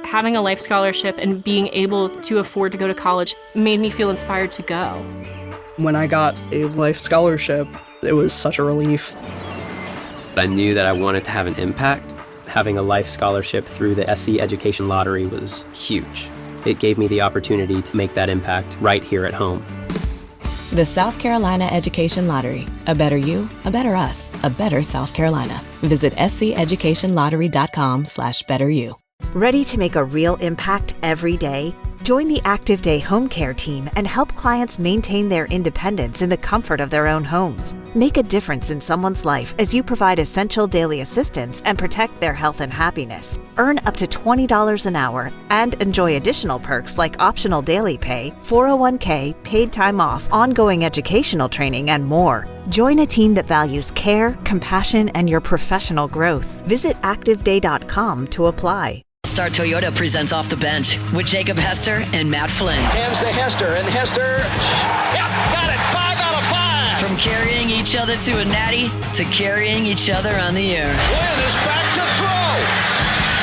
Having a life scholarship and being able to afford to go to college made me feel inspired to go. When I got a life scholarship, it was such a relief. I knew that I wanted to have an impact. Having a life scholarship through the SC Education Lottery was huge. It gave me the opportunity to make that impact right here at home. The South Carolina Education Lottery. A better you, a better us, a better South Carolina. Visit sceducationlottery.com/betteryou. Ready to make a real impact every day? Join the Active Day Home Care team and help clients maintain their independence in the comfort of their own homes. Make a difference in someone's life as you provide essential daily assistance and protect their health and happiness. Earn up to $20 an hour and enjoy additional perks like optional daily pay, 401k, paid time off, ongoing educational training, and more. Join a team that values care, compassion, and your professional growth. Visit activeday.com to apply. Star Toyota presents Off the Bench with Jacob Hester and Matt Flynn. Hands to Hester, and Hester, yep, got it, 5 out of 5. From carrying each other to a natty to carrying each other on the air. Flynn is back to throw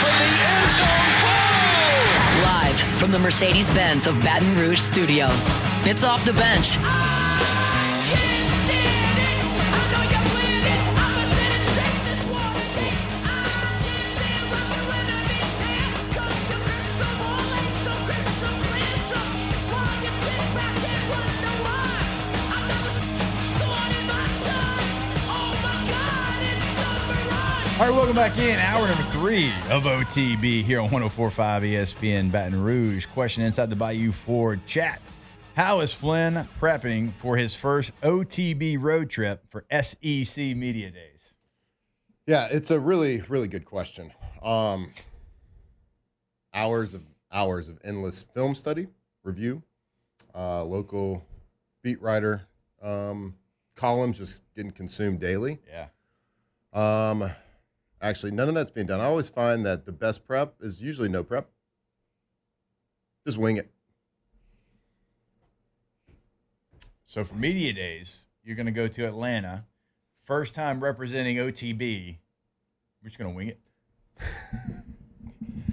from the end zone. Goal! Live from the Mercedes-Benz of Baton Rouge studio. It's Off the Bench. All right, welcome back in. Hour number 3 of OTB here on 104.5 ESPN Baton Rouge. Question inside the Bayou Ford chat. How is Flynn prepping for his first OTB road trip for SEC Media Days? Yeah, it's a really, really good question. Hours of endless film study, review, local beat writer columns just getting consumed daily. Yeah. Actually, none of that's being done. I always find that the best prep is usually no prep. Just wing it. So for Media Days, you're going to go to Atlanta. First time representing OTB. We're just going to wing it.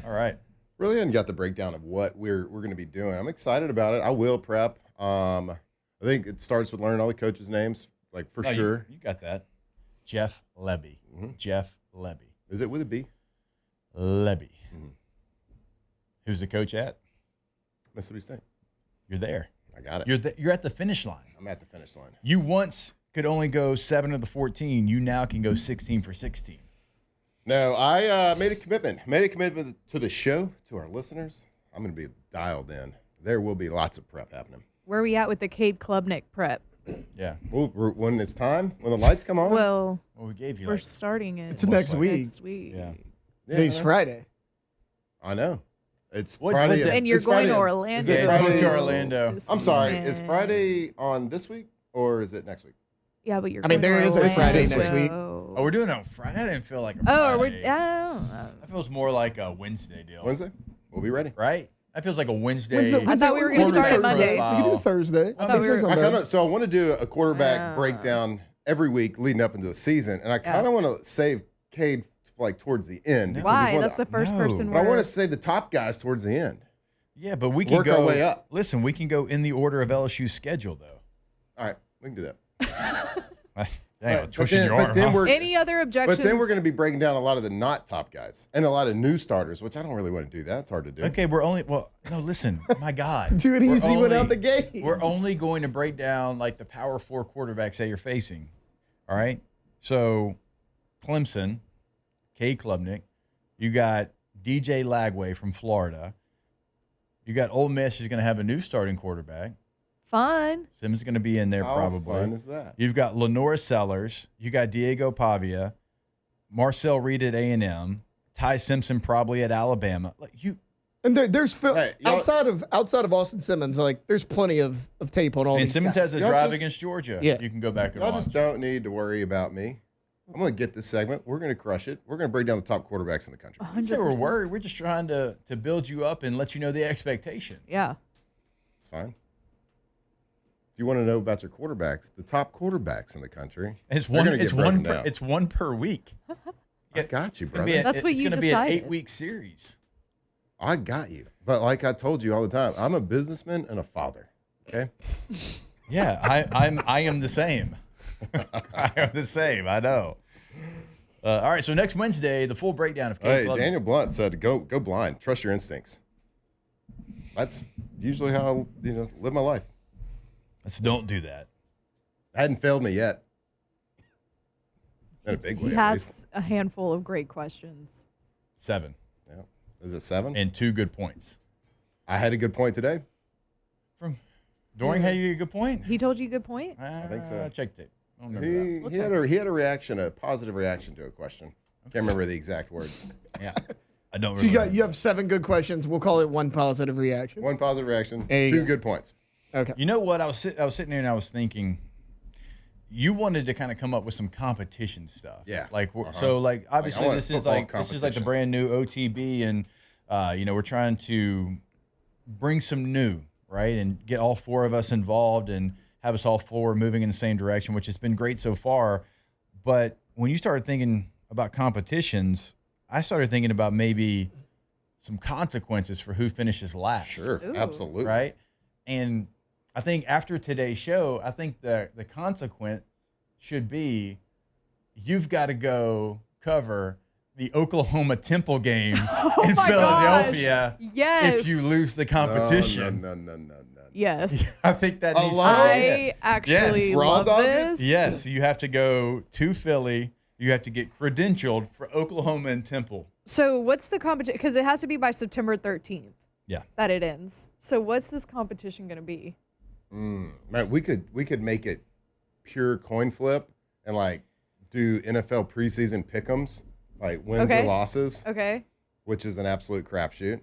All right. Really hadn't got the breakdown of what we're going to be doing. I'm excited about it. I will prep. I think it starts with learning all the coaches' names, like for sure. You got that. Jeff Lebby. Mm-hmm. Jeff Lebby. Is it with a B? Lebby. Mm-hmm. Who's the coach at? Mississippi State. You're there. I got it. You're at the finish line. I'm at the finish line. You once could only go 7 of the 14. You now can go 16 for 16. No, I made a commitment. Made a commitment to the show, to our listeners. I'm going to be dialed in. There will be lots of prep happening. Where are we at with the Cade Klubnik prep? Yeah. Well, when it's time, when the lights come on. Well, we gave you. We're starting it. It's next week. Next week. Yeah. Today's Friday. I know. It's Friday. And you're going to Orlando. Yeah, going to Orlando. I'm sorry. Is Friday on this week or is it next week? Yeah, but you're. I mean, there is a Friday next week. Oh, we're doing it on Friday. I didn't feel like a Oh, Friday. That feels more like a Wednesday deal. Wednesday? We'll be ready. Right? That feels like a Wednesday. I thought we were going to start it Monday. We can do Thursday. So I want to do a quarterback breakdown every week leading up into the season, and I kind of want to save Cade like towards the end. Why? That's the first person. But I want to save the top guys towards the end. Yeah, but we can work go our way up. Listen, we can go in the order of LSU's schedule, though. All right, we can do that. Any other objections? But then we're going to be breaking down a lot of the not top guys and a lot of new starters, which I don't really want to do that. It's hard to do. Okay, listen, my God. Do it easy without the game. We're only going to break down like the power 4 quarterbacks that you're facing. All right? So Clemson, Cade Klubnik, you got DJ Lagway from Florida. You got Ole Miss is going to have a new starting quarterback. Fun. Sims is going to be in there probably. How fun is that? You've got Lenora Sellers. You got Diego Pavia. Marcel Reed at A&M. Ty Simpson probably at Alabama. And there's outside of Austin Simmons, like there's plenty of tape on all these Simmons guys. has a drive against Georgia. Yeah. You can go back and watch. Y'all just don't need to worry about me. I'm going to get this segment. We're going to crush it. We're going to break down the top quarterbacks in the country. 100%. So we're worried. We're just trying to build you up and let you know the expectation. Yeah. It's fine. If you want to know about your quarterbacks, the top quarterbacks in the country, it's one per week. I got you, brother. That's what you decided. It's going to be an 8-week series. I got you. But like I told you all the time, I'm a businessman and a father. Okay. Yeah, I am the same. I am the same. I know. All right, so next Wednesday, the full breakdown of Hey, Daniel Blunt said, "Go blind. Trust your instincts." That's usually how I, live my life. Let's don't do that. Hadn't failed me yet. In a big way. He has a handful of great questions. 7. Yeah. Is it 7? And 2 good points. I had a good point today. Doring had you a good point? He told you a good point? I think so. Check tape. I don't He remember had a reaction, a positive reaction to a question. Can't remember the exact words. Yeah. I don't So you have 7 good questions. We'll call it 1 positive reaction. 1 positive reaction, There you 2 go. good points. Okay. You know what? I was sitting there and I was thinking, you wanted to kind of come up with some competition stuff. Yeah. So obviously want this is football like the competition. brand new OTB, and we're trying to bring some new, right, and get all 4 of us involved and have us all 4 moving in the same direction, which has been great so far. But when you started thinking about competitions, I started thinking about maybe some consequences for who finishes last. Sure, Ooh. absolutely. Right? And I think after today's show, I think the consequence should be you've got to go cover the Oklahoma Temple game in my Philadelphia gosh. Yes. if you lose the competition. No. Yes. I think that needs to I actually Raw love dog it? this. Yes, you have to go to Philly. You have to get credentialed for Oklahoma and Temple. So what's the competition? Because it has to be by September 13th. Yeah. That it ends. So what's this competition going to be? Man, we could make it pure coin flip and do NFL preseason pick'ems, like wins or losses. Okay. Which is an absolute crapshoot.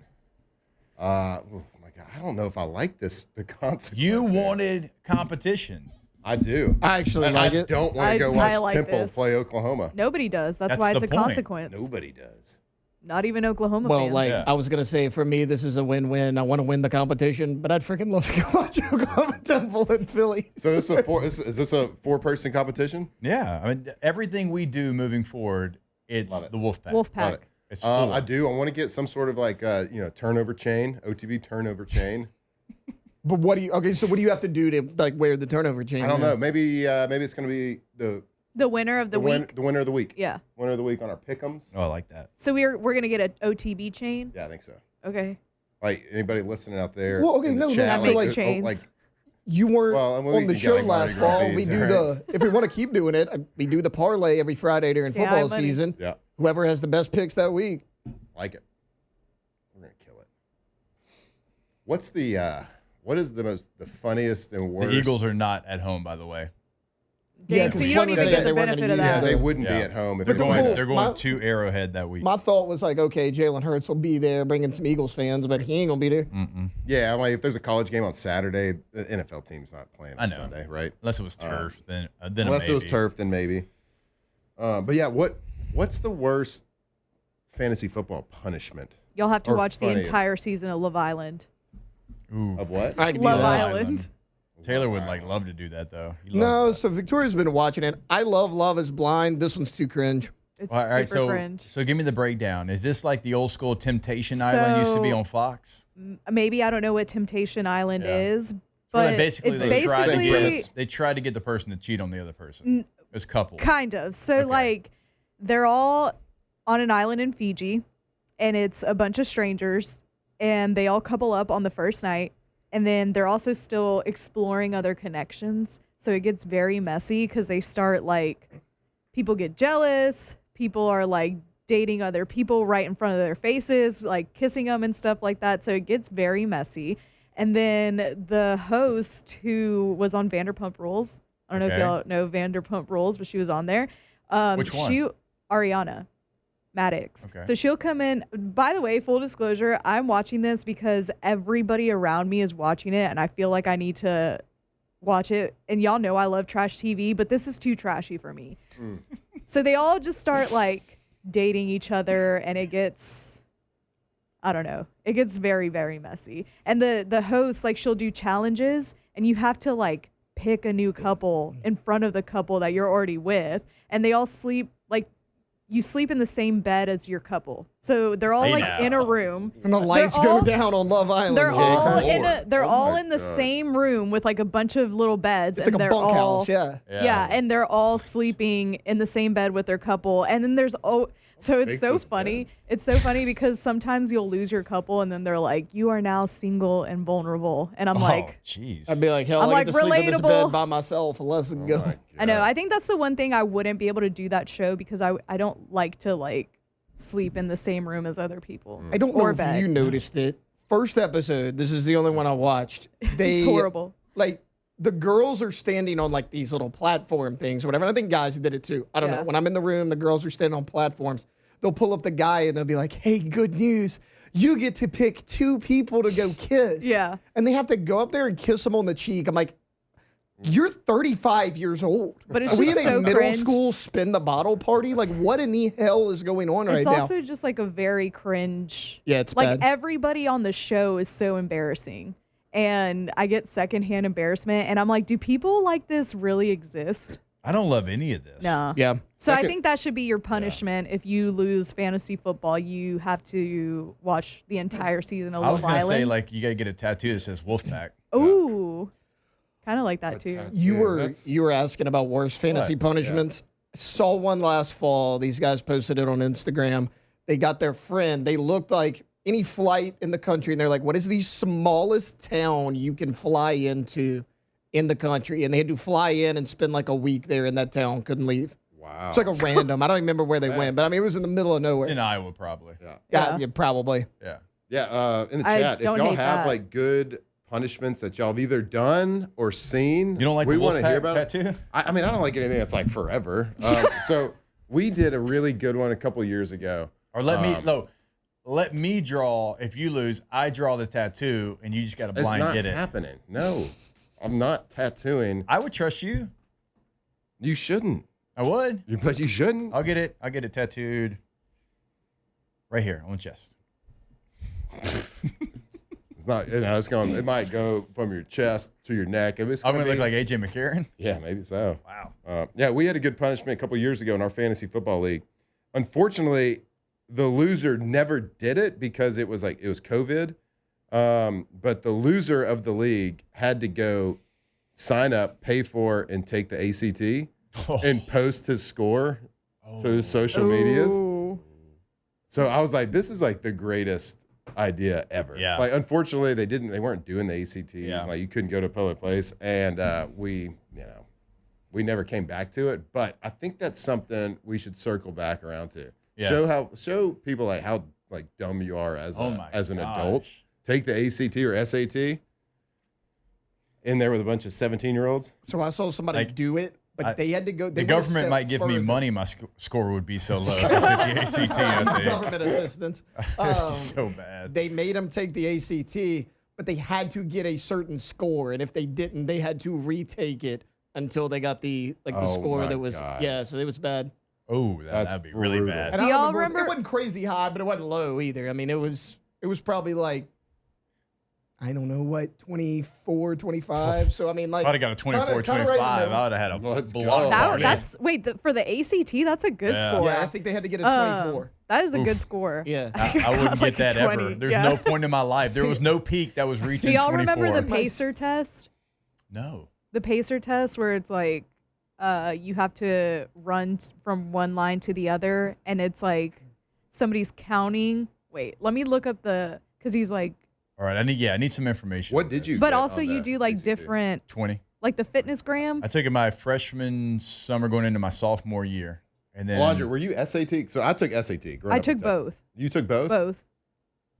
Oh my God, I don't know if I like this. The consequence. You here. wanted competition. I do. I actually And like I it. don't want I- to go I watch like Temple this. play Oklahoma. Nobody does. That's That's why it's the a point. consequence. Nobody does. Not even Oklahoma Well, fans. Yeah. I was going to say, for me, this is a win-win. I want to win the competition, but I'd freaking love to go watch Oklahoma Temple in Philly. So this is this a 4-person competition? Yeah. I mean, everything we do moving forward, it's Love it. the Wolfpack. Love Wolfpack. it. It's full. I do. I want to get some sort of turnover chain, OTB turnover chain. But what do you have to do to wear the turnover chain? I don't know. Maybe it's going to be The winner of the week. the winner of the week. Yeah. Winner of the week on our pick'ems. Oh, I like that. So we're going to get an OTB chain. Yeah, I think so. Okay. Like anybody listening out there? Well, okay, in the no, chat, so, like, chains. You weren't Well, and we on the can show get, last Mardi Gras fall. We beads, do right? if we want to keep doing it, we do the parlay every Friday during Yeah, football buddy. season. Yeah, Whoever has the best picks that week. like it. We're gonna kill it. What is the funniest and worst? The Eagles are not at home, by the way. Dang, Yeah, so 'cause you don't Fleming even said get they the weren't benefit gonna of use Yeah, that. they wouldn't be Yeah. at home if But they're the going. whole- They're going My- to Arrowhead that week. My thought was okay, Jalen Hurts will be there, bringing some Eagles fans, but he ain't gonna be there. Yeah, if there's a college game on Saturday, the NFL team's not playing I on know. Sunday, right? Unless it was turf, then Unless it was turf, then maybe. But yeah, what's the worst fantasy football punishment? You'll have to Or watch the funniest. entire season of Love Island. Ooh. Of what? I could do Love that. Island. Taylor would love to do that though. He No, loves so Victoria's been watching it. I love Love is Blind. This one's too cringe. It's that. All right, super so cringe. so give me the breakdown. Is this like the old school Temptation Island used to be So- on Fox? Maybe I don't know what Temptation Island Yeah. is, Where but basically it's they tried to basically get the person to cheat on the other person. It's couples. kind of. So Okay. they're all on an island in Fiji, and it's a bunch of strangers, and they all couple up on the first night, and then they're also still exploring other connections. So it gets very messy because they start people get jealous. People are dating other people right in front of their faces, kissing them and stuff like that. So it gets very messy. And then the host, who was on Vanderpump Rules, I don't know if y'all know Vanderpump Rules, but she was on there. Which one? Ariana Maddox. Okay. So she'll come in. By the way, full disclosure, I'm watching this because everybody around me is watching it, and I feel like I need to watch it. And y'all know I love trash TV, but this is too trashy for me. So they all just start dating each other, and it gets, I don't know, it gets very, very messy. And the host, she'll do challenges, and you have to pick a new couple in front of the couple that you're already with, and they all sleep you sleep in the same bed as your couple. So they're all in a room. And the lights go down on Love Island. They're all Oh in the same room with like a bunch of little beds. It's and like a they're all, bunkhouse, yeah. Yeah, and they're all sleeping in the same bed with their couple. And then there's so it's so funny. Bad. It's so funny because sometimes you'll lose your couple and then they're like, you are now single and vulnerable. And I'm like, jeez. I'd be like, hell, I'm I like, get to sleep in this relatable. bed by myself. Let's go. I know. I think that's the one thing I wouldn't be able to do that show because I don't like to like sleep in the same room as other people. I don't know or if bed. you noticed it. First episode, this is the only one I watched. It's horrible. Like, the girls are standing on like these little platform things or whatever. And I think guys did it too. I don't know. When I'm in the room, the girls are standing on platforms. They'll pull up the guy and they'll be like, hey, good news. You get to pick 2 people to go kiss. Yeah. And they have to go up there and kiss them on the cheek. I'm like, you're 35 years old. But it's Are we just at so a middle cringe. school spin the bottle party? Like, what in the hell is going on right It's now? also just like a very cringe. Yeah, it's like bad. everybody on the show is so embarrassing. And I get secondhand embarrassment. And I'm like, do people like this really exist? I don't love any of this. No. Yeah. So I think that should be your punishment. If you lose fantasy football, you have to watch the entire season of I was Love going to say, Island. like, you got to get a tattoo that says Wolfpack. Ooh. Kind of like that too. You were asking about worst fantasy What? punishments. Saw one last fall. These guys posted it on Instagram. They got their friend. They looked like any flight in the country, and they're like, what is the smallest town you can fly into in the country? And they had to fly in and spend like a week there in that town. Couldn't leave. Wow. It's like a random. I don't even remember where they went, but I mean, it was in the middle of nowhere. In Iowa, probably. Yeah, probably. Yeah. Yeah. In the I chat, if don't y'all hate have that. like good punishments that y'all have either done or seen, You don't like we the want to Wolfpack hear about tattoo? it. I mean, I don't like anything that's like forever. So we did a really good one a couple years ago. Or let me draw. If you lose, I draw the tattoo, and you just got to It's blind not get it. happening. No, I'm not tattooing. I would trust you. You shouldn't. I would. But you shouldn't. I'll get it tattooed right here on the chest. It's not. It's going. It might go from your chest to your neck. If it's I'm going to be- look like AJ McCarron. Yeah, maybe so. Wow. Yeah, we had a good punishment a couple years ago in our fantasy football league. Unfortunately, the loser never did it because it was COVID. But the loser of the league had to go sign up, pay for, and take the ACT and post his score to his social medias. So I was like, this is like the greatest idea ever. Yeah. Like, unfortunately, they weren't doing the ACTs. Yeah. Like, you couldn't go to a public place, and we never came back to it. But I think that's something we should circle back around to. Yeah. Show people like how like dumb you are as an gosh. adult. Take the ACT or SAT in there with a bunch of 17-year-olds. So I saw somebody do it, but they had to go. The government might give me money. My score would be so low. If I took the ACT, I think. Government assistance. So bad. They made them take the ACT, but they had to get a certain score, and if they didn't, they had to retake it until they got the score that was so it was bad. Oh, that'd be really bad. And Do I y'all remember remember? it wasn't crazy high, but it wasn't low either. I mean, it was probably like, I don't know what, 24, 25. So I mean, like, If I'd have got a 24, kinda right in the 25, middle. I would have had a Let's go. block party. That's for the ACT. That's a good Yeah. score. Yeah, I think they had to get a 24. That is a good Oof. score. Yeah. I wouldn't like get that a 20, ever. There's yeah. no point in my life. There was no peak that was reaching Do y'all 24. remember the pacer test? No. The pacer test where it's like you have to run from one line to the other, and it's like somebody's counting. Wait, let me look up because he's like. All right, I need some information. What on did this. you? But get also on you the do like ACT? different, 20. like the fitness gram. I took it my freshman summer going into my sophomore year. And then Alondra, were you SAT? So I took SAT. growing I up took in Texas. both. You took both? Both.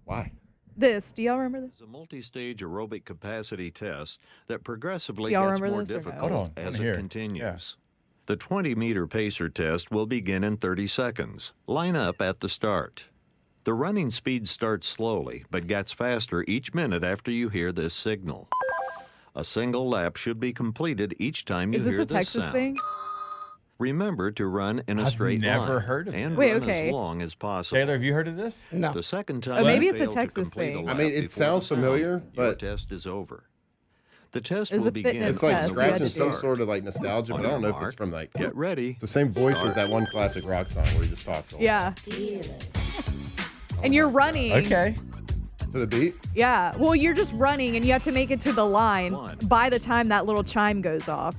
Why? Do y'all remember this? It's a multi-stage aerobic capacity test that progressively Do y'all gets remember more this or no? difficult Hold on, as let it me hear it. continues. The 20-meter pacer test will begin in 30 seconds. Line up at the start. The running speed starts slowly, but gets faster each minute after you hear this signal. A single lap should be completed each time you Is this hear a Texas sound. thing? Remember to run in a I've straight never line heard of and Wait, run okay. as long as possible. Taylor, have you heard of this? No. The second time maybe you it's a fail to Texas complete thing. a I mean, lap it before sounds the sound, familiar, your but- test is over. The test It was will a begin. fitness It's like test. scratching Yeah, some sure. sort of like nostalgia, but I don't know if it's from like. Get ready. It's the same voice as that one classic rock song where he just talks. All Yeah. And you're running. Okay. to the beat. Yeah. Well, you're just running and you have to make it to the line by the time that little chime goes off.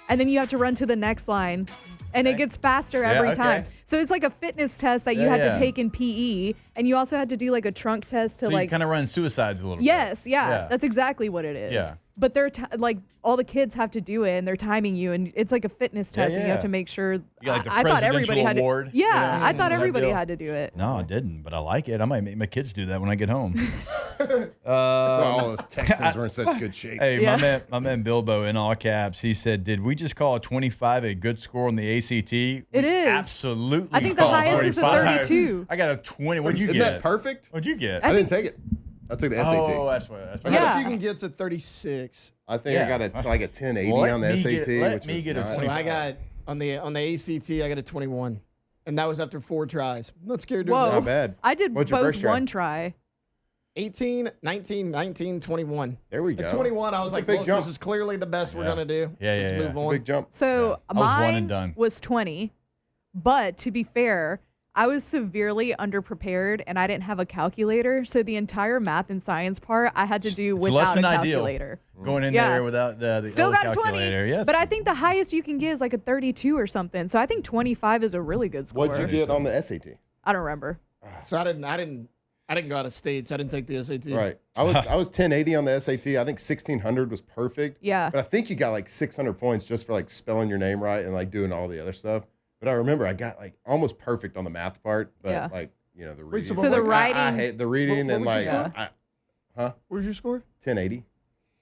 And then you have to run to the next line. And it gets faster every time. So it's like a fitness test that you had to take in PE. And you also had to do like a trunk test to So like. you kind of run suicides a little bit. Yes, yeah. That's exactly what it is. Yeah. But they're like all the kids have to do it and they're timing you and it's like a fitness test and you have to make sure. You got like the I thought everybody had award, to. Yeah, you know, I thought that everybody deal. had to do it. No, I didn't, but I like it. I might make my kids do that when I get home. That's why all those Texans were in such good shape. Hey, my man Bilbo in all caps, he said, "Did we just call a 25 a good score on the ACT?" It is. Absolutely. I think the called highest is a 25. 32. I got a 20. What'd you Isn't get? that perfect? What'd you get? I didn't take it. I took the SAT. Oh, that's what. How much you can get to 36? I think I got like a 1080 Let on the me SAT. get- which me was get a not- So I got on the ACT, I got a 21, and that was after 4 tries. I'm not scared to. Whoa. Not bad. I did What's your both first try? one try. 18, 19, 19, 21. There we go. At 21, I was That's a like, big look, jump. this is clearly the best we're gonna do. Let's move It's a on. big jump. So I was one mine and done. was 20, but to be fair, I was severely underprepared and I didn't have a calculator. So the entire math and science part I had to do It's less without a than ideal. calculator. Going in Yeah. there without the Still old got a 20, calculator. Yes. but I think the highest you can get is like a 32 or something. So I think 25 is a really good score. What'd you get on the SAT? I don't remember. So I didn't go out of state, so I didn't take the SAT. Right. I was 1080 on the SAT. I think 1600 was perfect. Yeah. But I think you got like 600 points just for like spelling your name right and like doing all the other stuff. But I remember I got like almost perfect on the math part, but Yeah. like, you know, the Wait, reading. so the like, I writing- hate the reading What and was like, your score? huh? Where's your score? 1080.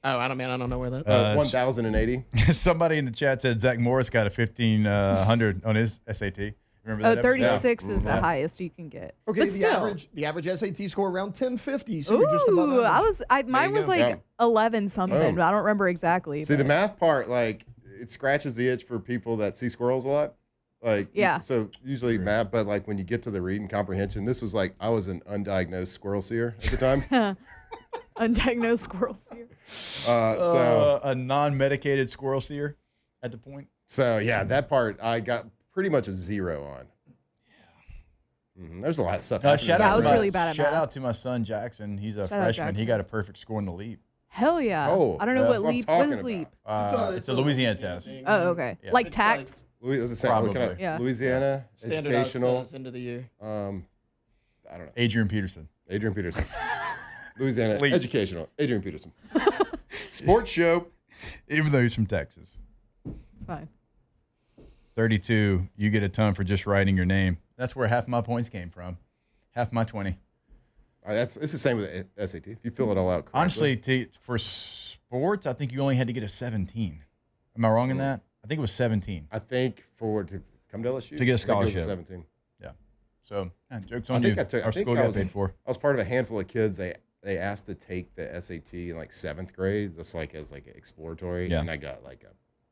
Oh, I don't know where that. 1080. Somebody in the chat said Zach Morris got a 1500 on his SAT. Remember that? Oh, episode? 36 is the highest you can get. Okay, but the still. average SAT score around 1050. So you're just above Ooh, average. mine you was go. like Yeah. 11 something. Boom. But I don't remember exactly. See, the but- math part, like, it scratches the itch for people that see squirrels a lot. Like, Yeah. So usually math, but like when you get to the reading comprehension, this was like, I was an undiagnosed squirrel seer at the time. Undiagnosed squirrels here. So a non-medicated squirrel seer at the point. So yeah, that part I got pretty much a 0 on. There's a lot of stuff. happening Shout in out I to was my, really bad at shout math. out to my son Jackson. He's a Shout out freshman. He Jackson. got a perfect score in the leap. Hell yeah. Oh, I don't know that's what what I'm leap. What talking is about. leap? It's a Louisiana test. Oh, okay. Yeah. Like It's tax? Louis, was it Probably. Yeah. Louisiana Standardized educational. test end of the year. I don't know. Adrian Peterson. Adrian Peterson. Louisiana Leap. educational. Adrian Peterson. Sports show. Even though he's from Texas. It's fine. 32, you get a ton for just writing your name. That's where half my points came from. Half my 20. It's the same with the SAT. If you fill it all out correctly. Honestly, for sports, I think you only had to get a 17. Am I wrong in that? I think it was 17. I think to come to LSU To get a I think it was scholarship. 17. Yeah. So, joke's I on think you. I took. Our I think school I got was, paid for. I was part of a handful of kids. They asked to take the SAT in like 7th grade, just like as like exploratory, Yeah. and I got like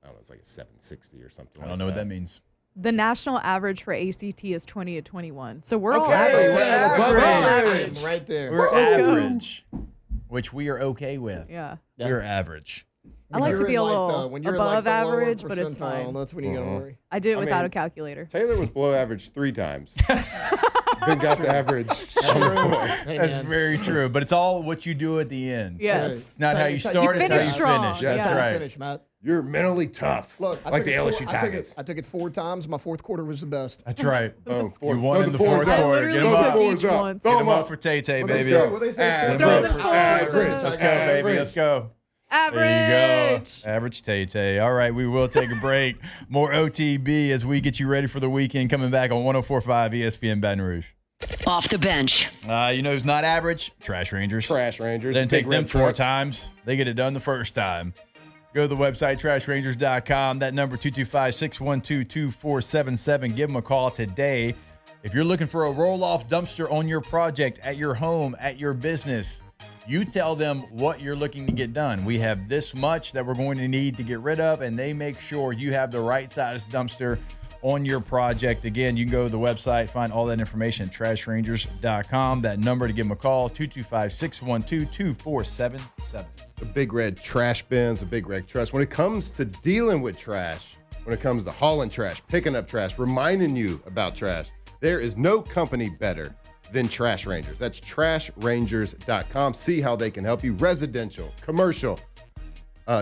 I don't know, it's like a 760 or something. I don't know what that means. The national average for ACT is 20 to 21. So we're all Okay, average. we're above We're all average. average. Right there. We're Let's go. average, which we are okay with. Yeah. We're average. I like to be a little when you're in, above the lower average, but it's percentile, fine. That's when you gotta worry. I did it I without mean, a calculator. Taylor was below average 3 times. Then got to average. on the board. Hey, That's man. very true. But it's all what you do at the end. Yes. It's not how you You start, it's how finish you strong. finish. Yeah. That's Yeah. right. Finish, Matt. You're mentally tough. Look, I like took the it LSU four- I took Tigers. it- I took it 4 times. My 4th quarter was the best. That's right. Boom. You won Throw in the fours fourth up. quarter. I Get literally them took up. each up. once. Throw Get 'em them up up. for Tay-Tay, What they baby. say? What they say? Average. Throw them Average. fours Let's up. go, baby. Average. Let's go. Average. There you go. Average Tay-Tay. All right, we will take a break. More OTB as we get you ready for the weekend. Coming back on 104.5 ESPN Baton Rouge. Off the bench. You know who's not average? Trash Rangers. Trash Rangers. Didn't take Big them red 4 trucks. times. They get it done the first time. Go to the website, trashrangers.com. That number, 225-612-2477. Give them a call today. If you're looking for a roll-off dumpster on your project, at your home, at your business, you tell them what you're looking to get done. We have this much that we're going to need to get rid of, and they make sure you have the right size dumpster on your project. Again, you can go to the website, find all that information at trashrangers.com. That number to give them a call, 225-612-2477. The Big Red Trash Bins, the Big Red Trust. When it comes to dealing with trash, when it comes to hauling trash, picking up trash, reminding you about trash, there is no company better than Trash Rangers. That's trashrangers.com. See how they can help you. Residential, commercial,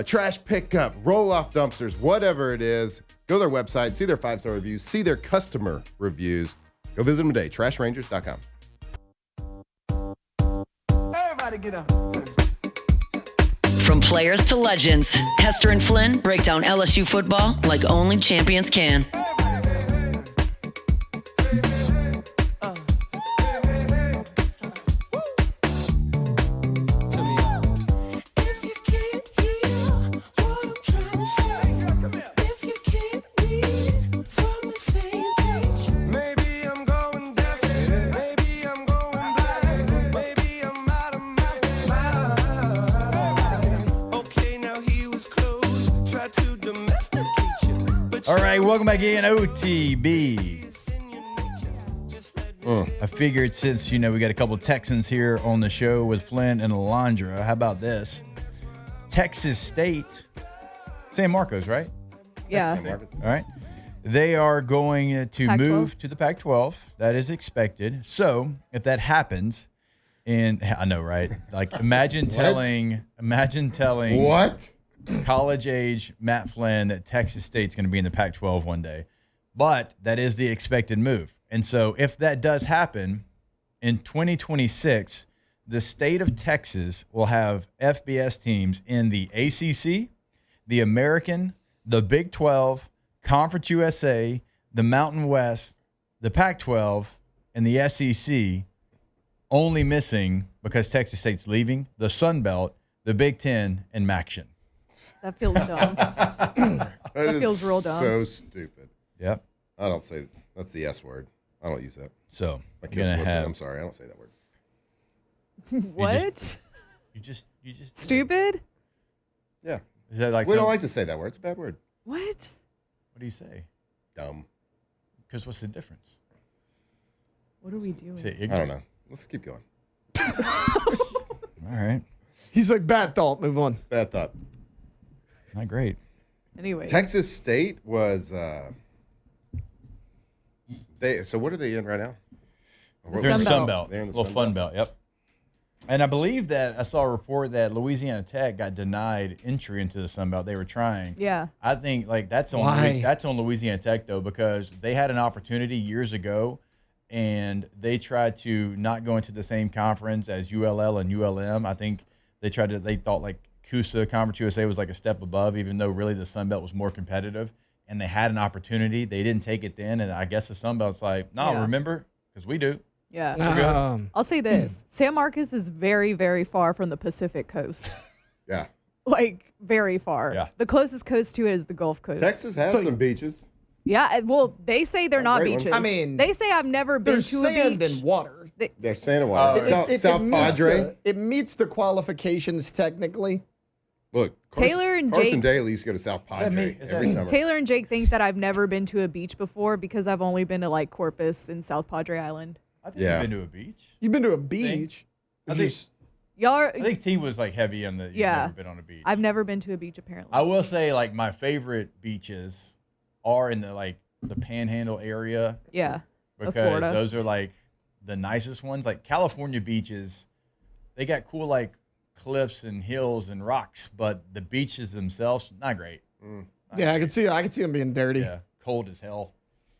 trash pickup, roll-off dumpsters, whatever it is. Go to their website, see their 5-star reviews, see their customer reviews. Go visit them today, trashrangers.com. Everybody get up. From players to legends, Hester and Flynn break down LSU football like only champions can. All right, welcome back in, OTB. I figured since, we got a couple of Texans here on the show with Flynn and Alondra, how about this? Texas State, San Marcos, right? Yeah. All right. They are going to Pac-12. move to the Pac-12. That is expected. So if that happens, and I know, right? Like imagine telling What? college age Matt Flynn that Texas State's going to be in the Pac-12 one day. But that is the expected move. And so if that does happen in 2026, the state of Texas will have FBS teams in the ACC, the American, the Big 12, Conference USA, the Mountain West, the Pac-12, and the SEC, only missing, because Texas State's leaving, the Sun Belt, the Big 10, and MACtion. That feels dumb. That feels real dumb. So stupid. Yep. I don't say that's the S word. I don't use that. So My you're gonna kids listen. have I'm sorry. I don't say that word. What? you just Stupid? Yeah. Is that like We don't some- like to say that word. It's a bad word. What? What do you say? Dumb. Because what's the difference? What are we doing? Say I ignorant. don't know. Let's keep going. All right. He's like, bad thought. Move on. Bad thought. Not great. Anyway. Texas State was so what are they in right now? They're in the Sun Belt. Belt. They're in the Little Sun Fun Belt. Belt. Yep. And I believe that I saw a report that Louisiana Tech got denied entry into the Sun Belt. They were trying. Yeah. I think that's on Why? that's on Louisiana Tech though, because they had an opportunity years ago, and they tried to not go into the same conference as ULL and ULM. I think they thought like CUSA, Conference USA, was like a step above, even though really the Sun Belt was more competitive. And they had an opportunity. They didn't take it then, and I guess the Sun Belt's like, no, Yeah. remember, because we do. Yeah. I'll say this. San Marcos is very, very far from the Pacific coast. Yeah. Like, very far. Yeah. The closest coast to it is the Gulf Coast. Texas has some beaches. Yeah, well, they say they're not great ones. beaches. I mean, they say I've never been There's to a sand beach. and water. They're Santa Water. South meets Padre. it meets the qualifications technically. Look, Taylor and Carson Jake- Daly used to go to South Padre every summer. Taylor and Jake think that I've never been to a beach before because I've only been to like Corpus and South Padre Island. I think Yeah. you've been to a beach. You've been to a beach. I think, Y'all are, I think T was like heavy on the. You've yeah. never been on a beach. I've never been to a beach apparently. I will say, like, my favorite beaches are in the Panhandle area. Yeah. Because Florida. those are like the nicest ones. Like California beaches, they got cool like cliffs and hills and rocks, but the beaches themselves not great. Yeah, I could see them being dirty. Yeah, cold as hell.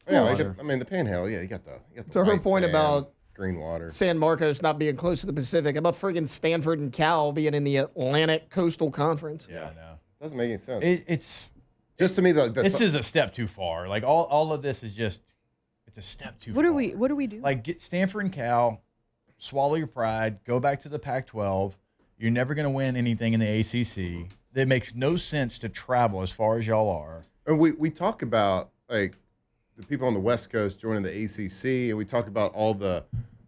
Yeah, Water. the Panhandle. Yeah, you got the To her white point sand, about green water. San Marcos not being close to the Pacific. How about friggin' Stanford and Cal being in the Atlantic Coastal Conference? Yeah, no. Doesn't make any sense. It's just to me it's just a step too far. Like all of this is just it's a step too What far. do we do? Like get Stanford and Cal, swallow your pride, go back to the Pac-12. You're never going to win anything in the ACC. It makes no sense to travel as far as y'all are. And we talk about like the people on the West Coast joining the ACC, and we talk about all the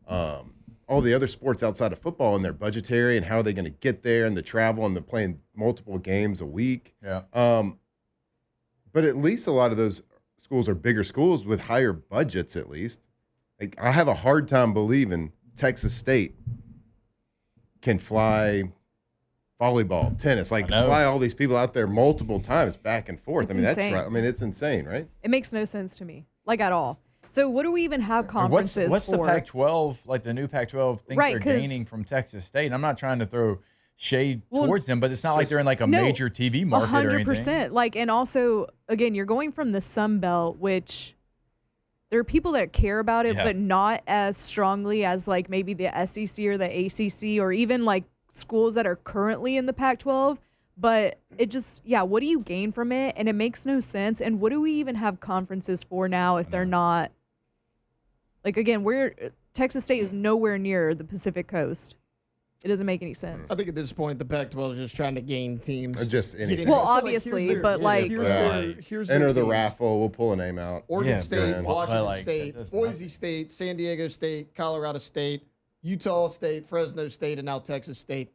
other sports outside of football and their budgetary and how are they going to get there and the travel and the playing multiple games a week. Yeah. But at least a lot of those schools are bigger schools with higher budgets, at least. Like, I have a hard time believing Texas State can fly volleyball, tennis, like fly all these people out there multiple times back and forth. It's insane. That's right. I mean, it's insane, right? It makes no sense to me, like at all. So what do we even have conferences what's for? the Pac-12, like the new Pac-12 think Right, they're 'cause- gaining from Texas State? And I'm not trying to throw shade towards them, but it's not like they're in like a major TV market or anything. 100%. Like, and also, again, you're going from the Sun Belt, which there are people that care about it, but not as strongly as like maybe the SEC or the ACC or even like schools that are currently in the Pac-12. But it just, what do you gain from it? And it makes no sense. And what do we even have conferences for now if they're not? Like, again, Texas State is nowhere near the Pacific Coast. It doesn't make any sense. I think at this point, the Pac-12 is just trying to gain teams. Just anything. Well, obviously, but like, here's enter the teams. raffle. We'll pull a name out. Oregon State, Washington like, State, Boise State, San Diego State, Colorado State, Utah State, Fresno State, and now Texas State.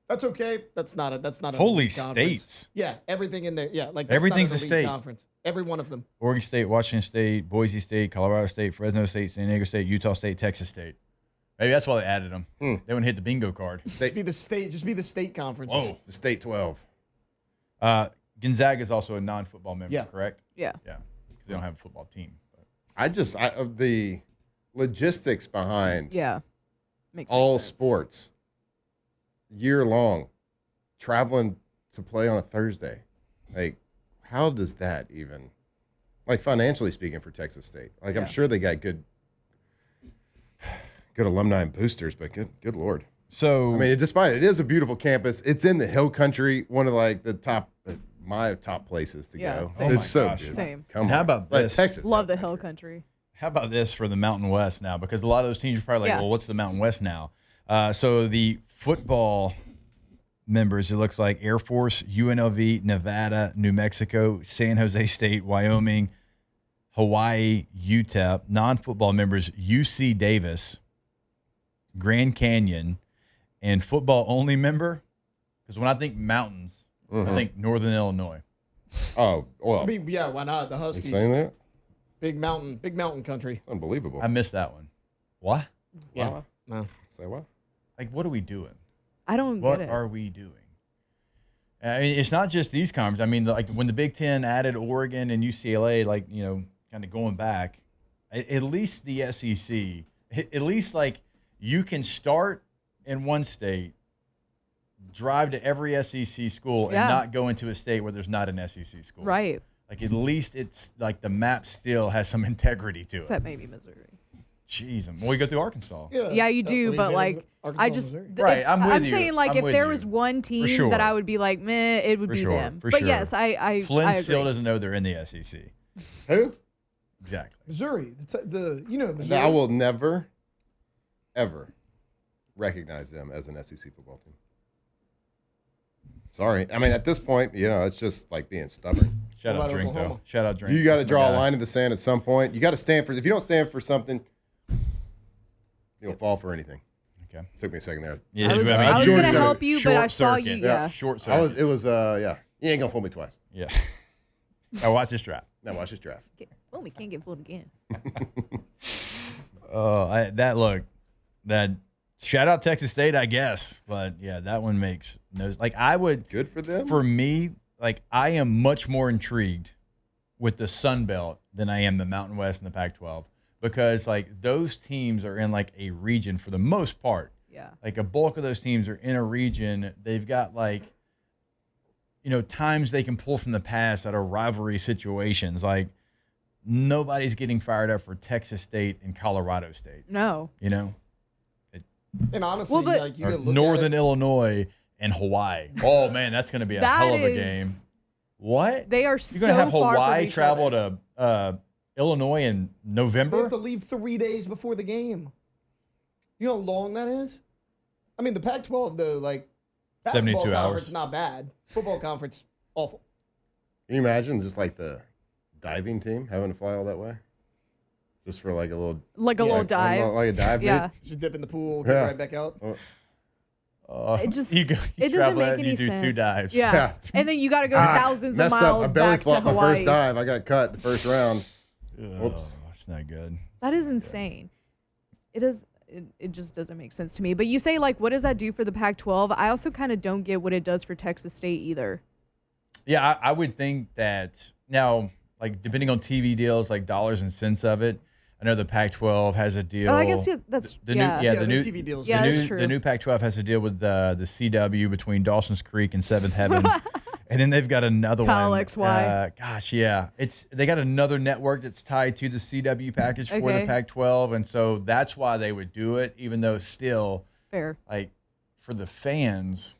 That's okay. That's not a Holy elite conference. states. Yeah, everything in there. Yeah, like that's Everything's not a an elite state. conference. Every one of them. Oregon State, Washington State, Boise State, Colorado State, Fresno State, San Diego State, Utah State, Texas State. Maybe that's why they added them. They wouldn't hit the bingo card. Just be the state. Just be the state conference. Whoa. The State 12. Gonzaga is also a non-football member, correct? Yeah. Yeah, because they don't have a football team. Of the logistics behind makes all sense. sports year long, traveling to play on a Thursday. Like, how does that even, like, financially speaking for Texas State? Like, I'm sure they got good alumni and boosters, but good Lord. So, I mean, despite it is a beautiful campus. It's in the hill country, one of like the top, my top places to go. Same. It's so gosh. beautiful. Same. Come How on. about Like this? Texas. Love the hill country. How about this for the Mountain West now? Because a lot of those teams are probably like, Yeah. well, what's the Mountain West now? So the football members, it looks like Air Force, UNLV, Nevada, New Mexico, San Jose State, Wyoming, Hawaii, UTEP. Non-football members, UC Davis, Grand Canyon, and football-only member, because when I think mountains, I think Northern Illinois. Oh, well. I mean, yeah, why not? The You Huskies. saying that? Big mountain country. Unbelievable. I missed that one. What? Yeah. No. Say what? Like, what are we doing? I don't What get it. are we doing? I mean, it's not just these conferences. I mean, like when the Big Ten added Oregon and UCLA, like, you know, kind of going back, at least the SEC, at least like you can start in one state, drive to every SEC school, and not go into a state where there's not an SEC school. Right. Like at least it's like the map still has some integrity to it. Except maybe Missouri. Jeez, well, we go through Arkansas. Yeah, you do, but like, I just, Right, I'm with you. saying like I'm if with there you. was one team sure. that I would be like, meh, it would For be sure, them. for But sure. yes, I Flynn agree. still doesn't know they're in the SEC. Who? Exactly. Missouri. Missouri. I will never, ever recognize them as an SEC football team. Sorry. I mean, at this point, you know, it's just like being stubborn. Shout out Drink, though. Shout out Drink. You got to That's my draw a guy. line in the sand at some point. You got to stand for. If you don't stand for something, you'll fall for anything. Okay. Took me a second there. Yeah, I was I mean, going to help you, but I saw you. circuit. Yeah. Short circuit. It was. Yeah. You ain't gonna fool me twice. Yeah. Now watch this draft. Now watch this draft. Oh, we can't get fooled again. That shout out Texas State, I guess, but yeah, that one makes no. Like I would. Good for them. For me, like I am much more intrigued with the Sun Belt than I am the Mountain West and the Pac-12 because like those teams are in like a region for the most part. Yeah. Like a bulk of those teams are in a region. They've got like, you know, times they can pull from the past out of rivalry situations. Like nobody's getting fired up for Texas State and Colorado State. No. You know? And honestly, Well, but- like you Or could look Northern at it, Illinois and Hawaii. Oh man, that's going to be a That hell of a is- game. What? They are You're so going to have far Hawaii from each travel other. to Illinois in they November? have to leave 3 days before the game. You know how long that is? I mean, the Pac-12 though, like 72 basketball hours. conference not bad. Football conference awful. Can you imagine just like the diving team having to fly all that way, just for like a little Like a little dive. like a dive? Yeah. Just dip in the pool, get Yeah. right back out. It just you it doesn't travel make that, any you do sense. 2 dives. Yeah. And then you got to go thousands of Messed up. miles I belly back to flopped my Hawaii. first dive. I got cut the first round. Whoops. That's not good. That is insane. It just doesn't make sense to me. But you say, like, what does that do for the Pac-12? I also kind of don't get what it does for Texas State either. Yeah, I would think that now, like, depending on TV deals, like dollars and cents of it, I know the Pac-12 has a deal. Oh, I guess that's the yeah. new, the new TV deals. Yeah, the that's new, true. the new Pac-12 has a deal with the CW between Dawson's Creek and Seventh Heaven, and then they've got another Kyle one. XY. Gosh, yeah, they got another network that's tied to the CW package for Okay. the Pac-12, and so that's why they would do it, even though still, Fair. like, for the fans.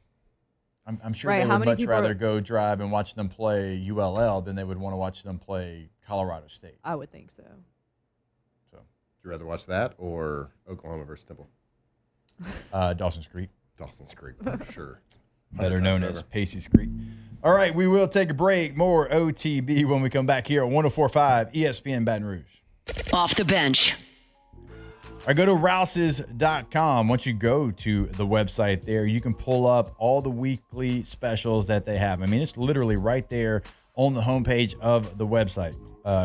I'm sure Right, they how would many much people rather are- go drive and watch them play ULL than they would want to watch them play Colorado State. I would think so. Would you rather watch that or Oklahoma versus Temple? Dawson's Creek, Dawson's Creek, for sure. better 100 known times as over. Pacey's Creek. All right, we will take a break. More OTB when we come back here at 104.5 ESPN Baton Rouge. Off the bench. I go to rouses.com. Once you go to the website there, you can pull up all the weekly specials that they have. I mean, it's literally right there on the homepage of the website.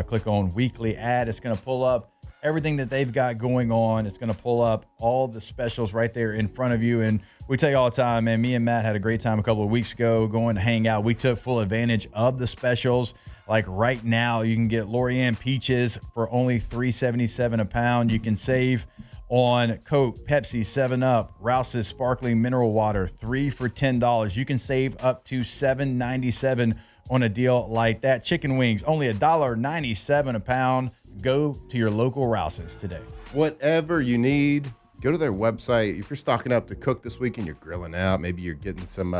Click on weekly ad. It's going to pull up everything that they've got going on. It's going to pull up all the specials right there in front of you. And we tell you all the time, man, me and Matt had a great time a couple of weeks ago going to hang out. We took full advantage of the specials. Like right now, you can get Lorianne peaches for only $3.77 a pound. You can save on Coke, Pepsi, 7-Up, Rouse's sparkling mineral water, 3 for $10. You can save up to $7.97 on a deal like that. Chicken wings, only $1.97 a pound. Go to your local Rouse's today. Whatever you need, go to their website. If you're stocking up to cook this weekend, you're grilling out. Maybe you're getting some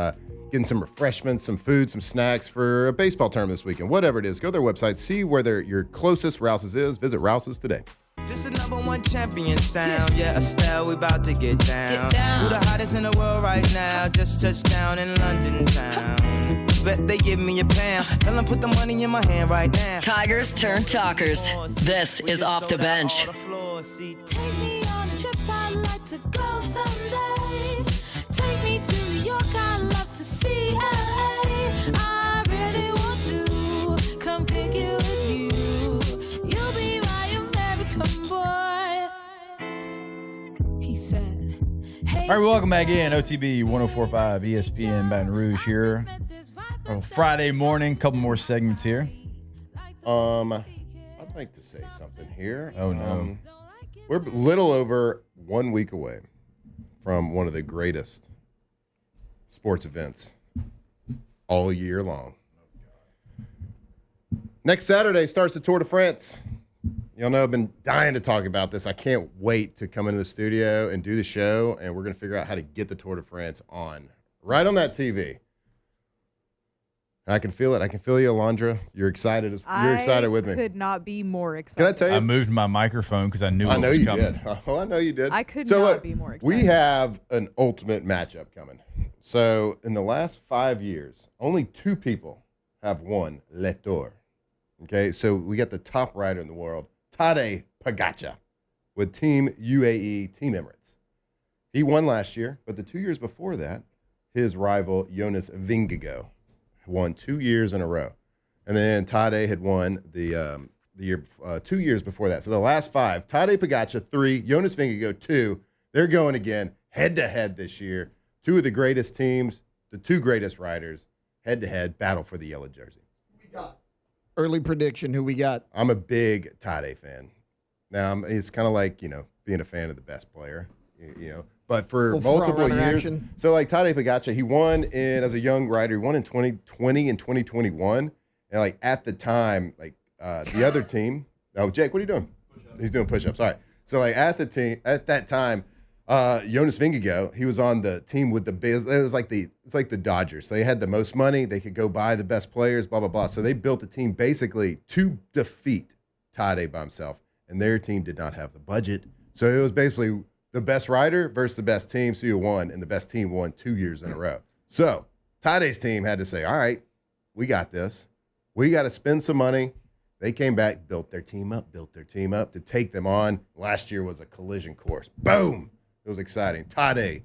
refreshments, some food, some snacks for a baseball tournament this weekend. Whatever it is, go to their website. See where your closest Rouse's is. Visit Rouse's today. This is #1 champion sound. Yeah, Estelle, we about to get down. Who the hottest in the world right now? Just touched down in London town. Bet they give me a pound. Tell them put the money in my hand right now. Tigers turn talkers. This is Off the Bench. Take me on a trip, I'd like to go someday. Take me to New York, I'd love to see LA. I really want to come pick you with you. You'll be my American boy. He said, hey, All right, welcome back in. OTB 104.5 ESPN Baton Rouge here. On Friday morning, couple more segments here. I'd like to say something here. Oh, no. We're a little over 1 week away from one of the greatest sports events all year long. Next Saturday starts the Tour de France. Y'all know I've been dying to talk about this. I can't wait to come into the studio and do the show, and we're going to figure out how to get the Tour de France on. Right on that TV. And I can feel it. I can feel you, Alondra. You're excited. You're excited with me. I could not be more excited. Can I tell you? I moved my microphone because I knew I it know was you coming. did. Oh, I know you did. I could so not look, be more excited. We have an ultimate matchup coming. So in the last 5 years, only 2 people have won Le Tour. Okay, so we got the top rider in the world, Tadej Pogacar, with Team UAE, Team Emirates. He won last year, but the 2 years before that, his rival Jonas Vingegaard won 2 years in a row. And then Tadej had won the year 2 years before that. So the last 5, Tadej Pogacar 3, Jonas Vingegaard 2. They're going again head-to-head this year. 2 of the greatest teams, the 2 greatest riders, head-to-head, battle for the yellow jersey. Early prediction, who we got? I'm a big Tadej fan. Now, it's kind of like, being a fan of the best player, But for Little multiple front-runner years, action. so like Tadej Pogacar, he won as a young rider. He won in 2020 and 2021, and like at the time, like the other team. Oh, Jake, what are you doing? Push-ups. He's doing push-ups. All right. So like at that time, Jonas Vingegaard, he was on the team with the biz. It's like the Dodgers. They had the most money. They could go buy the best players. Blah blah blah. So they built a team basically to defeat Tadej by himself, and their team did not have the budget. So it was basically the best rider versus the best team, so you won, and the best team won 2 years in a row. So Tadej's team had to say, all right, we got this. We got to spend some money. They came back, built their team up to take them on. Last year was a collision course. Boom! It was exciting. Tadej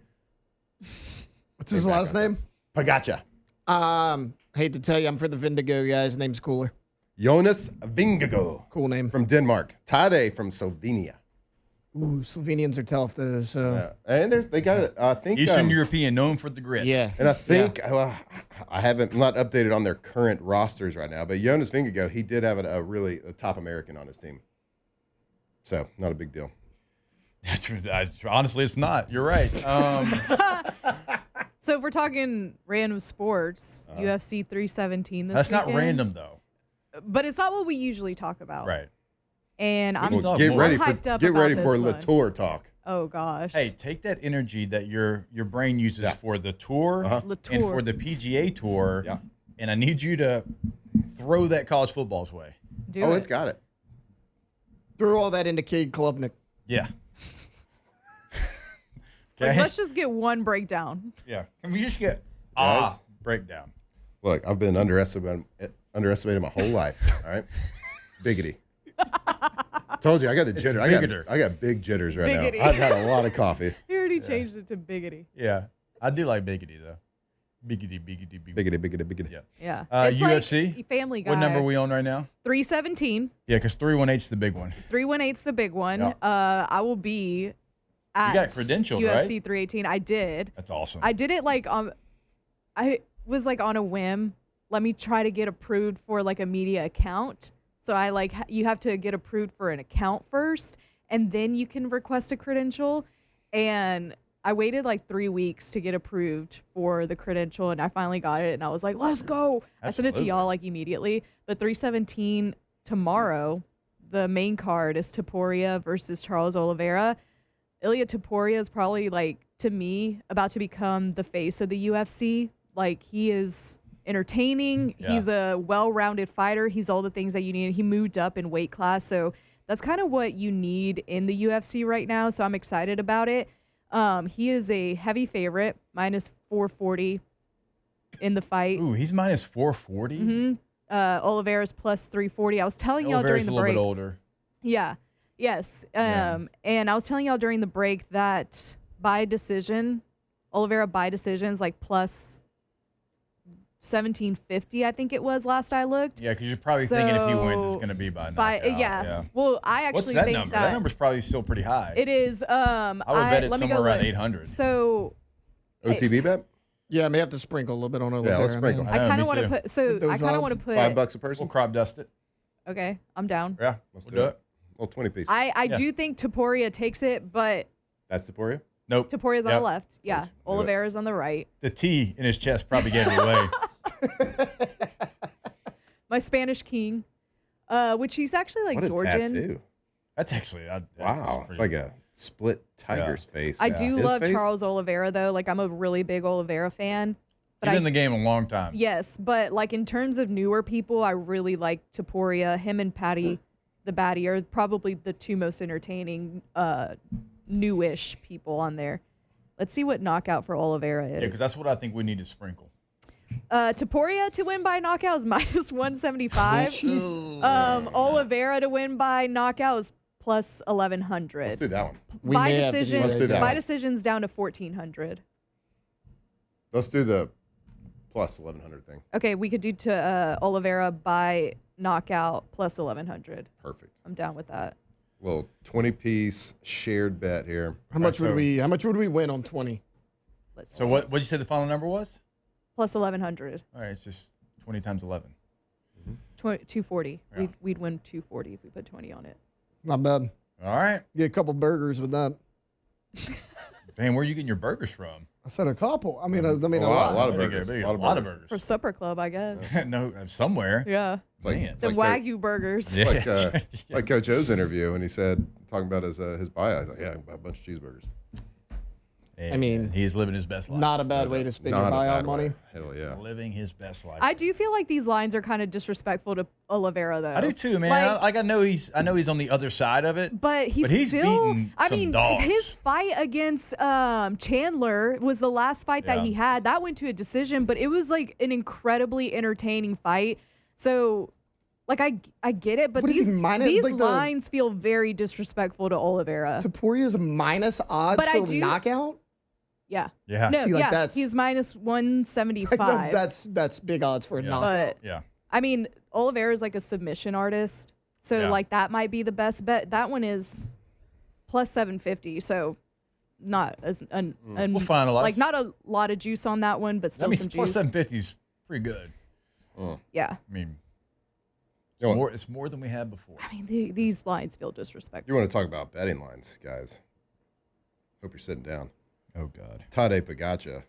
What's his last name? Pagacha. Hate to tell you, I'm for the Vindigo guy. His name's cooler. Jonas Vingegaard. Cool name. From Denmark. Tade from Slovenia. Ooh, Slovenians are tough though. So and they got it. I think Eastern European, known for the grit. Yeah. And I think I'm not updated on their current rosters right now, but Jonas Vingegaard, he did have a top American on his team. So not a big deal. Honestly, it's not. You're right. So if we're talking random sports, UFC 317 this That's not weekend. random though. But it's not what we usually talk about. Right. And I'm Get ready hyped up get about ready this for one. Latour talk. Oh gosh. Hey, take that energy that your brain uses for the tour and Latour. for the PGA Tour, and I need you to throw that college football's way. Do it. It's got it. Threw all that into Cade Klubnik. Yeah. Like, let's just get one breakdown. Yeah. Can we just get breakdown? Look, I've been underestimated my whole life. All right, biggity. Told you I got the jitter. I got big jitters right Biggity. now. I've had a lot of coffee. He already changed it to biggity. Yeah. I do like biggity though. Biggity. Biggity. Yeah. It's UFC. like Family Guy. What number are we on right now? 317. Yeah, because 318's the big one. 318's the big one. Yeah. I will be at got credentialed, UFC right? 318. I did. That's awesome. I did it like I was like on a whim. Let me try to get approved for like a media account. So I you have to get approved for an account first, and then you can request a credential. And I waited like 3 weeks to get approved for the credential, and I finally got it. And I was like, let's go. I sent it to y'all like immediately. But 317 tomorrow, the main card is Topuria versus Charles Oliveira. Ilya Topuria is probably, like, to me, about to become the face of the UFC. Like, he is entertaining. Yeah. He's a well-rounded fighter. He's all the things that you need. He moved up in weight class. So that's kind of what you need in the UFC right now. So I'm excited about it. He is a heavy favorite, minus 440 in the fight. Ooh, he's minus 440? Mm-hmm. Oliveira's plus 340. I was telling y'all during the break. a little bit older. Yeah. Yes. And I was telling y'all during the break that by decision, Oliveira by decisions like plus 1750, I think it was last I looked. Yeah, because you're probably thinking if he wins, it's going to be by knockout. Yeah. Well, I actually What's that think number? That number's probably still pretty high. it is. I would bet it's somewhere around 800. So OTB bet? Yeah, I may have to sprinkle a little bit on Oliveira. Yeah, let's sprinkle. I kind of want to put. So I kind of want to put $5 a person. We'll crop dust it. Okay, I'm down. Yeah, Let's we'll do it. Well, 20 pieces. I do think Topuria takes it, but That's Topuria? Nope. Topuria's on the left. Yeah, Oliveira's on the right. The T in his chest probably gave it away. My Spanish king, which he's actually like What a Georgian. tattoo. That's actually Wow. It's like a split tiger's face. I do His love face? Charles Oliveira though. Like I'm a really big Oliveira fan. He's been in the game a long time. Yes, but like in terms of newer people, I really like Topuria. Him and Patty, the Batty, are probably the two most entertaining newish people on there. Let's see what knockout for Oliveira is. Yeah, because that's what I think we need to sprinkle. Topuria to win by knockout is minus 175. Oliveira to win by knockout is plus 1100. Let's do that one. By decision, Let's do that by one. decision's down to 1400. Let's do the plus 1100 thing. Okay, we could do to Oliveira by knockout plus 1100. Perfect. I'm down with that. Little 20-piece shared bet here. How much would we win on 20? So what did you say the final number was? Plus 1100. All right, it's just 20 times 11. 240. Yeah. We'd win 240 if we put 20 on it. Not bad. All right. Get a couple burgers with that. Man, where are you getting your burgers from? I said a couple. I mean, a lot. A lot of burgers. A lot of burgers. From Supper Club, I guess. No, somewhere. Yeah. It's like, Man. Some Wagyu burgers. Yeah. Like Coach O's interview, and he said, talking about his bio, he's like, yeah, I can buy a bunch of cheeseburgers. And I mean, he's living his best life. Not a bad way to spend your Not a buyout bad money. way. Hell yeah. Living his best life. I do feel like these lines are kind of disrespectful to Oliveira, though. I do too, man. Like, I know he's on the other side of it. But he's still. beaten I some mean, dogs. his fight against Chandler was the last fight that he had. That went to a decision, but it was like an incredibly entertaining fight. So, like, I get it, but What is he, these minus, like, the- lines feel very disrespectful to Oliveira. Topuria's minus odds But I for do- knockout? Yeah. Yeah. No, See, like, yeah. that's- He's minus 175. That's big odds for a knockout. But I mean, Oliveira's like a submission artist, so like that might be the best bet. That one is plus 750, so not as We'll finalize. like not a lot of juice on that one, but still I mean, some plus juice. 750 is pretty good. Yeah. I mean, You know, it's more than we had before. I mean, these lines feel disrespectful. you want to talk about betting lines, guys? Hope you're sitting down. Oh God. Tadej Pogacar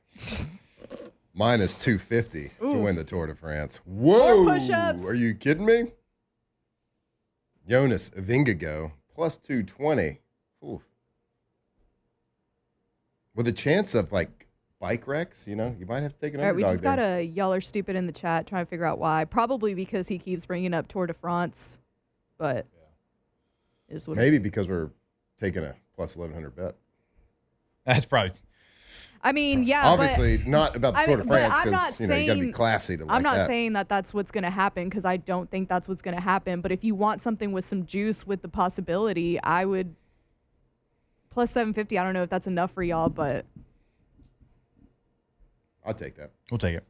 minus 250 to Ooh. win the Tour de France. Whoa! More push-ups. Are you kidding me? Jonas Vingegaard plus 220. Oof. With a chance of like bike wrecks, you might have to take an All right, we underdog just got there. a y'all are stupid in the chat trying to figure out why. Probably because he keeps bringing up Tour de France, but is what Maybe because we're taking a plus 1,100 bet. That's probably. I mean, yeah. Obviously, but, not about the I Tour mean, de but France I'm not because you got to be saying- classy to like I'm not that. saying that that's what's going to happen because I don't think that's what's going to happen. But if you want something with some juice with the possibility, I would plus 750. I don't know if that's enough for y'all, but I'll take that. We'll take it.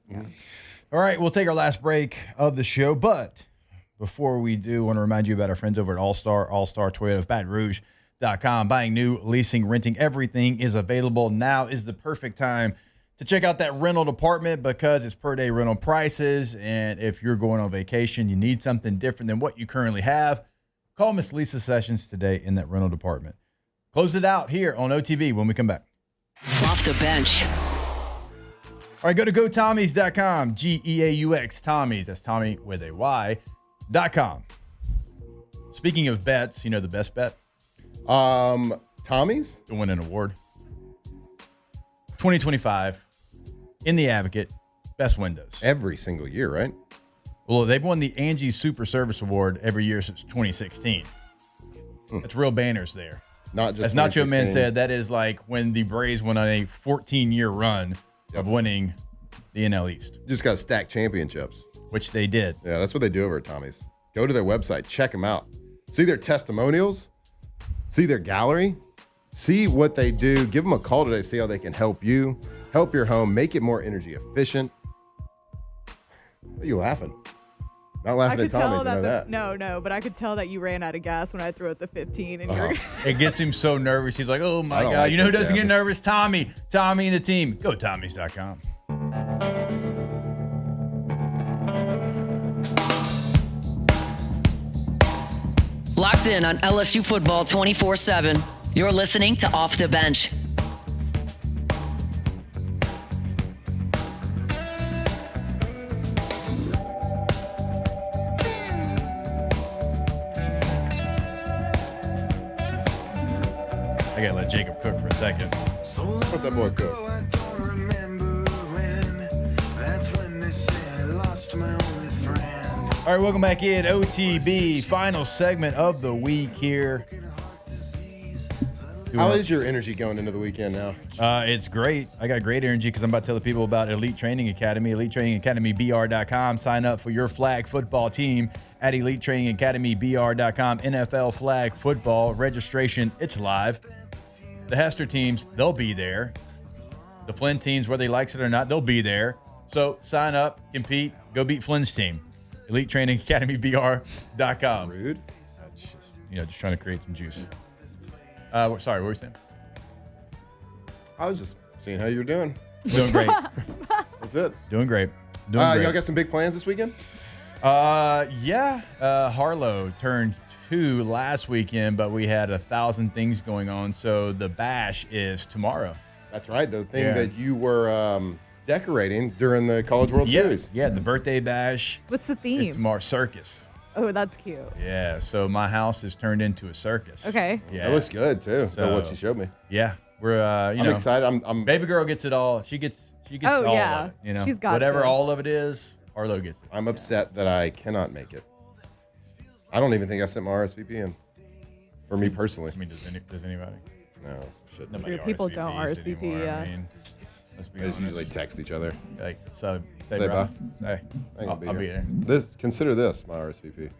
All right, we'll take our last break of the show. But before we do, I want to remind you about our friends over at All Star Toyota of Baton Rouge.com. Buying new, leasing, renting, everything is available. Now is the perfect time to check out that rental department because it's per day rental prices. And if you're going on vacation, you need something different than what you currently have, call Miss Lisa Sessions today in that rental department. Close it out here on OTB when we come back. Off the bench. All right, go to GoTommies.com, Geaux, Tommies, that's Tommy with a Y.com. Speaking of bets, you know the best bet? Tommy's? To win an award. 2025, in the Advocate, best windows. Every single year, right? Well, they've won the Angie Super Service Award every year since 2016. That's real banners there. Not just As Nacho Man 2016. said, that is like when the Braves went on a 14-year run of winning the NL East. Just got to stack championships. Which they did. Yeah, that's what they do over at Tommy's. Go to their website, check them out. See their testimonials, see their gallery, see what they do. Give them a call today, see how they can help you, help your home, make it more energy efficient. What are you laughing? Not I laughing could at Tommy's, tell I know that. that. No, but I could tell that you ran out of gas when I threw out the 15, and you're. It gets him so nervous. He's like, oh my I don't God. like You know who this doesn't get guy. nervous? Tommy. Tommy and the team. Go Tommies.com. Locked in on LSU football 24/7. You're listening to Off the Bench. I got to let Jacob cook for a second. Let that boy cook. All right, welcome back in. OTB, final segment of the week here. How is your energy going into the weekend now? It's great. I got great energy because I'm about to tell the people about Elite Training Academy, EliteTrainingAcademyBR.com. Sign up for your flag football team at EliteTrainingAcademyBR.com. NFL flag football registration, it's live. The Hester teams, they'll be there. The Flynn teams, whether they likes it or not, they'll be there. So sign up, compete, go beat Flynn's team. EliteTrainingAcademyBR.com. Rude. Just trying to create some juice. Sorry, what were you saying? I was just seeing how you're doing. Doing great. That's it. Doing great. Doing great. Y'all got some big plans this weekend? Yeah. Harlow turned 2 last weekend, but we had 1,000 things going on. So the bash is tomorrow. That's right. The thing that you were decorating during the College World Series. Yeah, the birthday bash. What's the It's theme? tomorrow. Circus. Oh, that's cute. Yeah, so my house is turned into a circus. Okay. Yeah. That looks good too. So what you showed me. Yeah, we're I'm excited. I'm baby girl gets it all. She gets Oh, all yeah. of it. You know, She's got whatever to. all of it is. Arlo gets it. I'm upset that I cannot make it. I don't even think I sent my RSVP in. For me personally. I mean, does anybody? No, shouldn't. Nobody People don't RSVPs RSVP, anymore. yeah. I mean, let's be They just honest. usually text each other. Like, so say Say bye. bye. Hey, I ain't gonna I'll be there. Consider this my RSVP.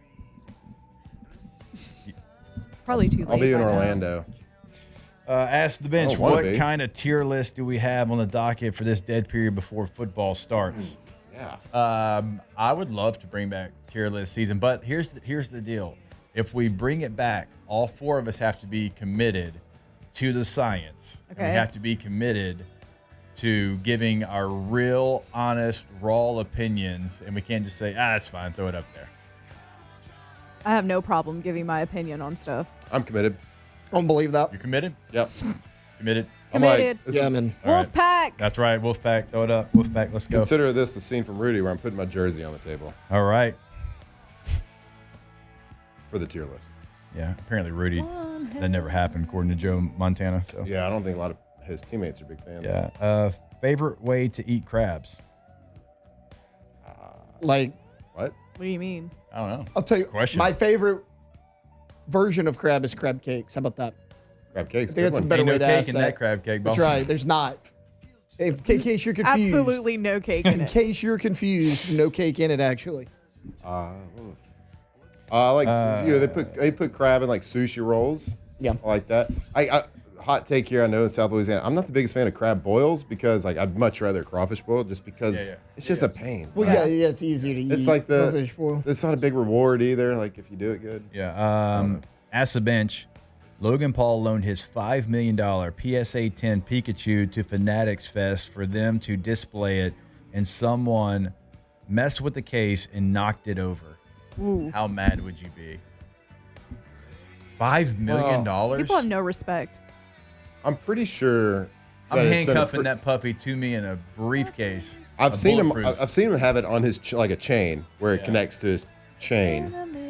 Probably too late. I'll be in by now. Orlando. Ask the bench, I don't wanna what be. kind of tier list do we have on the docket for this dead period before football starts? Yeah. I would love to bring back tier list season, but here's the deal. If we bring it back, all four of us have to be committed to the science. And we Okay. have to be committed to giving our real, honest, raw opinions, and we can't just say, that's fine, throw it up there. I have no problem giving my opinion on stuff. I'm committed. I don't believe that. You're committed? Yep. Committed? I'm Committed. like, this Yeah, is- man. All right. Wolfpack. That's right, Wolfpack, throw it up. Wolfpack, let's go. Consider this the scene from Rudy where I'm putting my jersey on the table All right. for the tier list. Yeah, apparently Rudy, that never happened according to Joe Montana. So Yeah, I don't think a lot of his teammates are big fans. yeah. Favorite way to eat crabs? Like, What? What do you mean? I don't know. I'll tell you, Question. my favorite version of crab is crab cakes. How about that? Crab cakes. I think that's a good better Ain't way no to cake ask in that. that crab cake, That's boss. right. There's not. In case you're confused. Absolutely no cake in In it. case you're confused, no cake in it, actually. Like they put crab in like sushi rolls. Yeah. I like that. I hot take here. I know in South Louisiana, I'm not the biggest fan of crab boils because like I'd much rather crawfish boil just because it's just a pain. Well, yeah, it's easier to eat. It's like crawfish boil. it's not a big reward either. Like if you do it good. Yeah. Ask the bench. Logan Paul loaned his $5 million PSA 10 Pikachu to Fanatics Fest for them to display it, and someone messed with the case and knocked it over. Ooh. How mad would you be? $5 million? People have no respect. I'm pretty sure. I'm that it's in a handcuffing that puppy to me in a briefcase. I've seen him. bulletproof. I've seen him have it on his like a chain where it connects to his chain.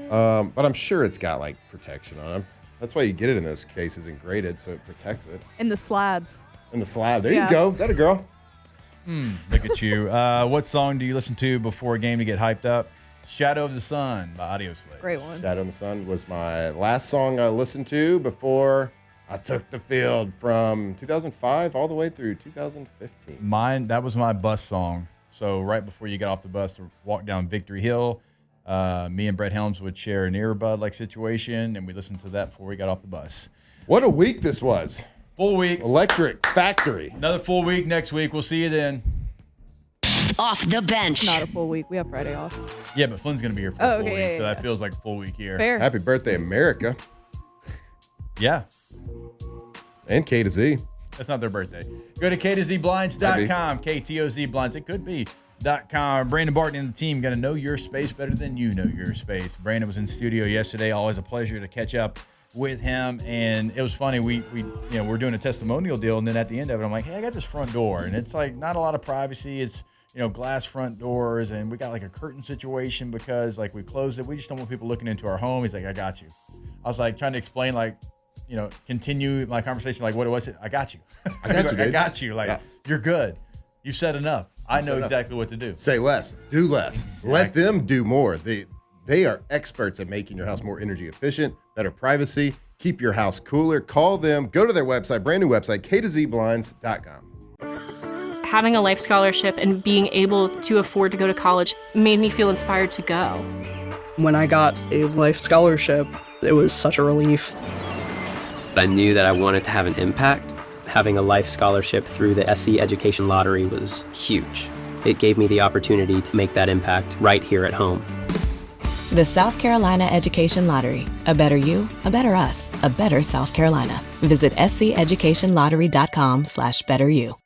But I'm sure it's got like protection on him. That's why you get it in those cases and graded so it protects it. In the slabs. In the slab. There Yeah. you go. That a girl. Look at you. What song do you listen to before a game to get hyped up? Shadow of the Sun by Audioslave. Great one. Shadow in the Sun was my last song I listened to before I took the field from 2005 all the way through 2015. Mine, that was my bus song. So right before you got off the bus to walk down Victory Hill, me and Brett Helms would share an earbud like situation, and we listened to that before we got off the bus. What a week this was. Full week. Electric Factory. Another full week next week. We'll see you then. Off the bench. It's not a full week. We have Friday off. Yeah, but Flynn's going to be here for Oh, a full okay, week, yeah, so yeah. that feels like a full week here. Fair. Happy birthday, America. Yeah. And K to Z. That's not their birthday. Go to ktozblinds.com. KTOZblinds. It could be .com. Brandon Barton and the team going to know your space better than you know your space. Brandon was in studio yesterday. Always a pleasure to catch up with him. And it was funny. We're doing a testimonial deal. And then at the end of it, I'm like, hey, I got this front door. And it's like not a lot of privacy. It's, glass front doors. And we got like a curtain situation because like we closed it. We just don't want people looking into our home. He's like, I got you. I was like trying to explain like, continue my conversation like what it was. I got you. I got you, dude. I got you. Like, you're good. You said enough. I know exactly what to do. Say less, do less. Let them do more. They are experts at making your house more energy efficient, better privacy, keep your house cooler. Call them, go to their website, brand new website, ktozblinds.com. Having a life scholarship and being able to afford to go to college made me feel inspired to go. When I got a life scholarship, it was such a relief. I knew that I wanted to have an impact. Having a life scholarship through the SC Education Lottery was huge. It gave me the opportunity to make that impact right here at home. The South Carolina Education Lottery. A better you, a better us, a better South Carolina. Visit sceducationlottery.com/betteryou.